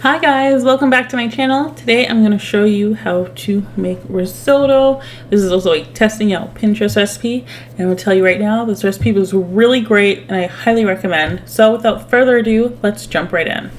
Hi guys, welcome back to my channel. Today I'm going to show you how to make risotto. This is also a testing out Pinterest recipe, and I'm going to tell you right now, this recipe was really great and I highly recommend. So without further ado, let's jump right in.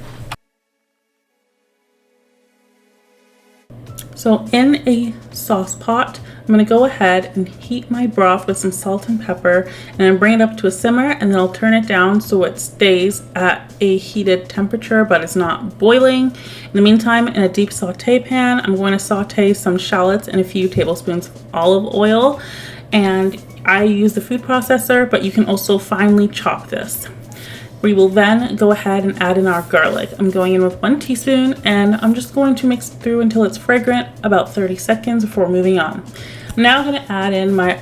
So in a sauce pot, I'm going to go ahead and heat my broth with some salt and pepper, and then bring it up to a simmer, and then I'll turn it down so it stays at a heated temperature but it's not boiling. In the meantime, in a deep saute pan, I'm going to saute some shallots and a few tablespoons of olive oil, and I use the food processor, but you can also finely chop this. We will then go ahead and add in our garlic. I'm going in with 1 teaspoon, and I'm just going to mix it through until it's fragrant, about 30 seconds before moving on. I'm now going to add in my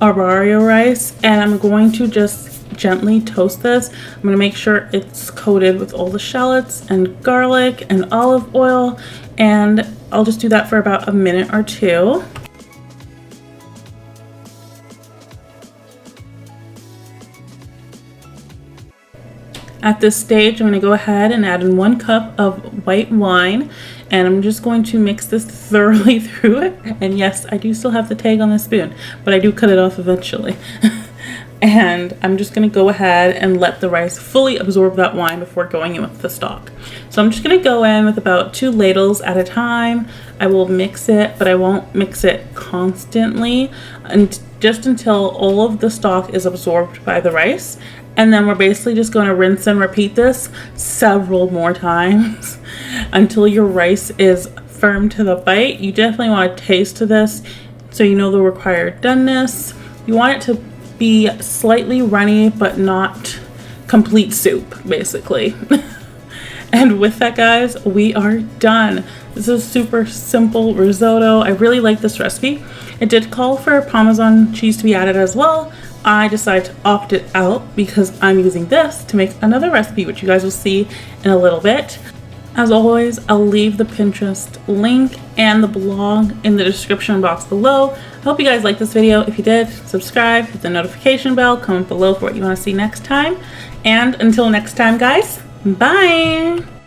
arborio rice, and I'm going to just gently toast this. I'm going to make sure it's coated with all the shallots and garlic and olive oil, and I'll just do that for about a minute or two. At this stage, I'm going to go ahead and add in 1 cup of white wine, and I'm just going to mix this thoroughly through it. And yes, I do still have the tag on the spoon, but I do cut it off eventually. And I'm just going to go ahead and let the rice fully absorb that wine before going in with the stock. So I'm just going to go in with about 2 ladles at a time. I will mix it, but I won't mix it constantly, and just until all of the stock is absorbed by the rice. And then we're basically just going to rinse and repeat this several more times until your rice is firm to the bite. You definitely want to taste to this so you know the required doneness. You want it to be slightly runny but not complete soup, basically. And with that, guys, we are done. This is super simple risotto. I really like this recipe. It did call for Parmesan cheese to be added as well. I decided to opt it out because I'm using this to make another recipe, which you guys will see in a little bit. As always, I'll leave the Pinterest link and the blog in the description box below. I hope you guys liked this video. If you did, subscribe, hit the notification bell, comment below for what you want to see next time. And until next time, guys, bye!